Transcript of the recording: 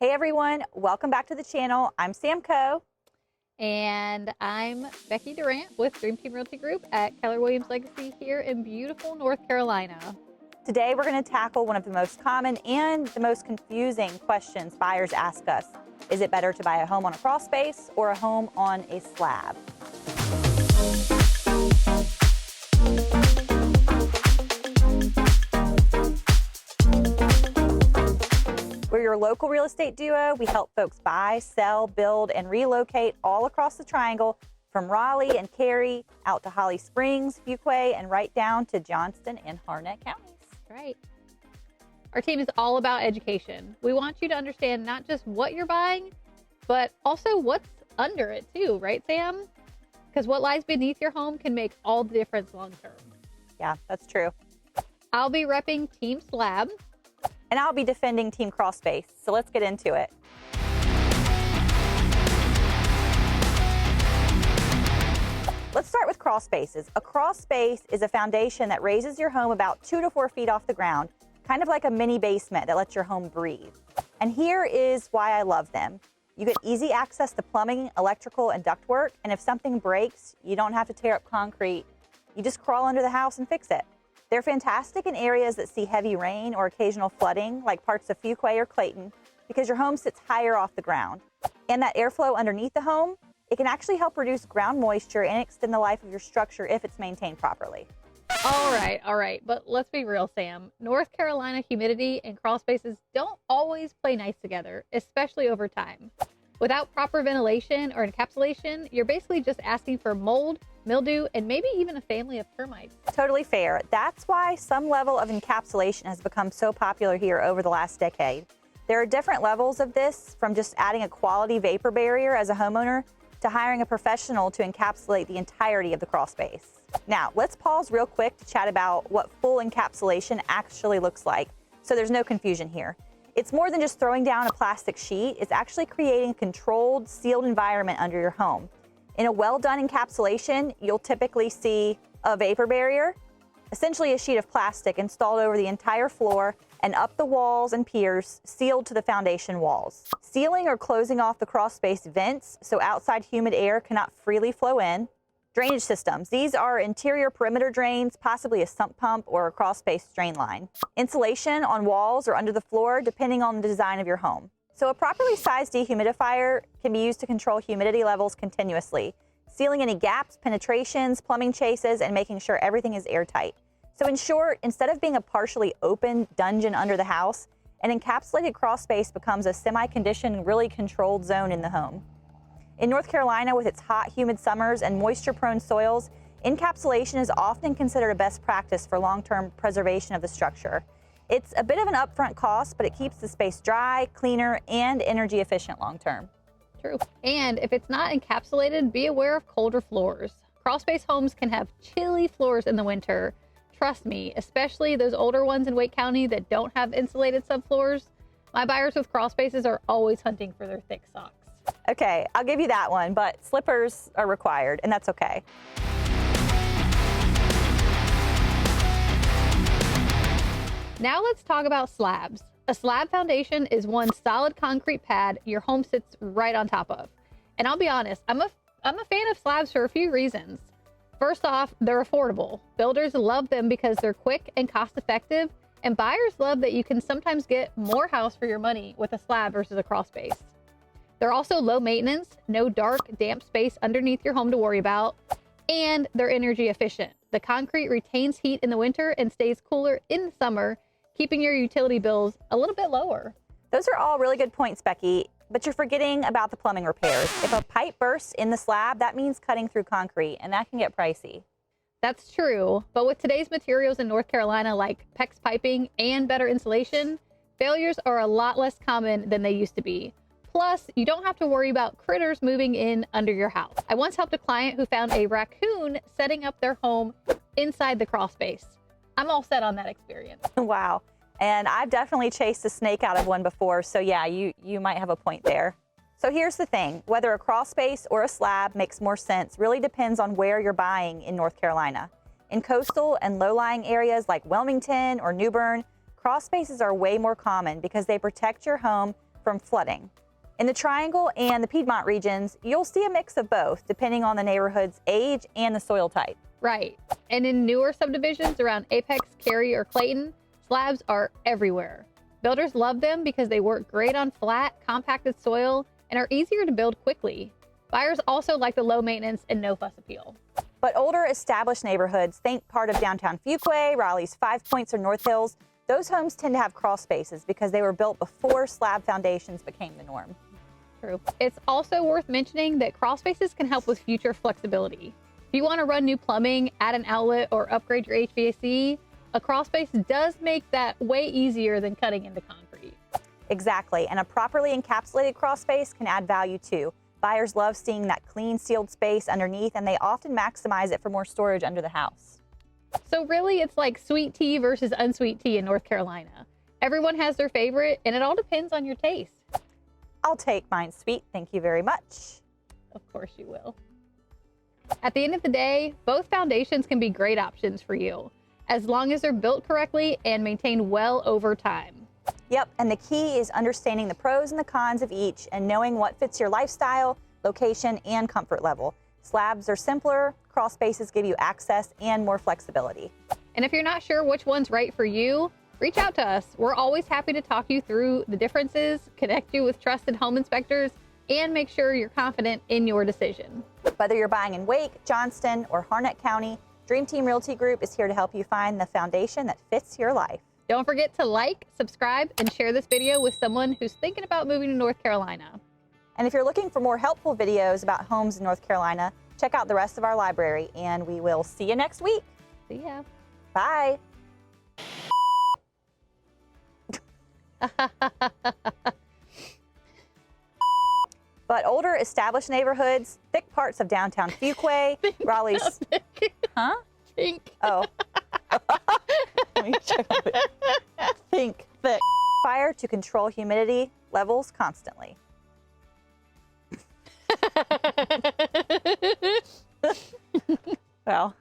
Hey everyone, welcome back to the channel. I'm Sam Coe. And I'm Becky Durrant with Dream Team Realty Group at Keller Williams Legacy here in beautiful North Carolina. Today we're going to tackle one of the most common and the most confusing questions buyers ask us. Is it better to buy a home on a crawl space or a home on a slab? We're your local real estate duo. We help folks buy, sell, build, and relocate all across the Triangle, from Raleigh and Cary out to Holly Springs, Fuquay, and right down to Johnston and Harnett counties. Right. Our team is all about education. We want you to understand not just what you're buying, but also what's under it too, right, Sam? Because what lies beneath your home can make all the difference long term. Yeah, that's true. I'll be repping Team Slab. And I'll be defending Team Crawlspace. So let's get into it. Let's start with crawl spaces. A crawl space is a foundation that raises your home about 2 to 4 feet off the ground, kind of like a mini basement that lets your home breathe. And here is why I love them. You get easy access to plumbing, electrical, and ductwork, and if something breaks, you don't have to tear up concrete. You just crawl under the house and fix it. They're fantastic in areas that see heavy rain or occasional flooding, like parts of Fuquay or Clayton, because your home sits higher off the ground. And that airflow underneath the home, it can actually help reduce ground moisture and extend the life of your structure if it's maintained properly. All right. But let's be real, Sam. North Carolina humidity and crawl spaces don't always play nice together, especially over time. Without proper ventilation or encapsulation, you're basically just asking for mold, mildew, and maybe even a family of termites. Totally fair. That's why some level of encapsulation has become so popular here over the last decade. There are different levels of this, from just adding a quality vapor barrier as a homeowner to hiring a professional to encapsulate the entirety of the crawl space. Now, let's pause real quick to chat about what full encapsulation actually looks like, so there's no confusion here. It's more than just throwing down a plastic sheet. It's actually creating a controlled, sealed environment under your home. In a well-done encapsulation, you'll typically see a vapor barrier, essentially a sheet of plastic installed over the entire floor and up the walls and piers, sealed to the foundation walls. Sealing or closing off the crawl space vents so outside humid air cannot freely flow in. Drainage systems. These are interior perimeter drains, possibly a sump pump or a crawl space drain line. Insulation on walls or under the floor, depending on the design of your home. So a properly sized dehumidifier can be used to control humidity levels continuously, sealing any gaps, penetrations, plumbing chases, and making sure everything is airtight. So in short, instead of being a partially open dungeon under the house, an encapsulated crawl space becomes a semi-conditioned, really controlled zone in the home. In North Carolina, with its hot, humid summers and moisture-prone soils, encapsulation is often considered a best practice for long-term preservation of the structure. It's a bit of an upfront cost, but it keeps the space dry, cleaner, and energy efficient long-term. True. And if it's not encapsulated, be aware of colder floors. Crawlspace homes can have chilly floors in the winter. Trust me, especially those older ones in Wake County that don't have insulated subfloors. My buyers with crawlspaces are always hunting for their thick socks. Okay, I'll give you that one, but slippers are required, and that's okay. Now let's talk about slabs. A slab foundation is one solid concrete pad your home sits right on top of. And I'll be honest, I'm a fan of slabs for a few reasons. First off, they're affordable. Builders love them because they're quick and cost effective, and buyers love that you can sometimes get more house for your money with a slab versus a crawl space. They're also low maintenance, no dark, damp space underneath your home to worry about, and they're energy efficient. The concrete retains heat in the winter and stays cooler in the summer, keeping your utility bills a little bit lower. Those are all really good points, Becky, but you're forgetting about the plumbing repairs. If a pipe bursts in the slab, that means cutting through concrete, and that can get pricey. That's true, but with today's materials in North Carolina, like PEX piping and better insulation, failures are a lot less common than they used to be. Plus, you don't have to worry about critters moving in under your house. I once helped a client who found a raccoon setting up their home inside the crawl space. I'm all set on that experience. Wow. And I've definitely chased a snake out of one before, so yeah, you might have a point there. So here's the thing, whether a crawl space or a slab makes more sense really depends on where you're buying in North Carolina. In coastal and low-lying areas like Wilmington or New Bern, crawl spaces are way more common because they protect your home from flooding. In the Triangle and the Piedmont regions, you'll see a mix of both, depending on the neighborhood's age and the soil type. Right. And in newer subdivisions around Apex, Cary, or Clayton, slabs are everywhere. Builders love them because they work great on flat, compacted soil and are easier to build quickly. Buyers also like the low maintenance and no fuss appeal. But older established neighborhoods, think part of downtown Fuquay, Raleigh's Five Points or North Hills, those homes tend to have crawl spaces because they were built before slab foundations became the norm. True. It's also worth mentioning that crawl spaces can help with future flexibility. If you want to run new plumbing, add an outlet, or upgrade your HVAC, a crawl space does make that way easier than cutting into concrete. Exactly, and a properly encapsulated crawl space can add value too. Buyers love seeing that clean, sealed space underneath, and they often maximize it for more storage under the house. So really, it's like sweet tea versus unsweet tea in North Carolina. Everyone has their favorite, and it all depends on your taste. I'll take mine sweet, thank you very much. Of course you will. At the end of the day, both foundations can be great options for you, as long as they're built correctly and maintained well over time. Yep, and the key is understanding the pros and the cons of each and knowing what fits your lifestyle, location, and comfort level. Slabs are simpler, crawl spaces give you access and more flexibility. And if you're not sure which one's right for you, reach out to us. We're always happy to talk you through the differences, connect you with trusted home inspectors, and make sure you're confident in your decision. Whether you're buying in Wake, Johnston, or Harnett County, Dream Team Realty Group is here to help you find the foundation that fits your life. Don't forget to like, subscribe, and share this video with someone who's thinking about moving to North Carolina. And if you're looking for more helpful videos about homes in North Carolina, check out the rest of our library, and we will see you next week. See ya. Bye. But older established neighborhoods, thick parts of downtown Fuquay, Raleigh's... Huh? Think. Oh. Let me check on it. Think thick. Fire to control humidity levels constantly. Well.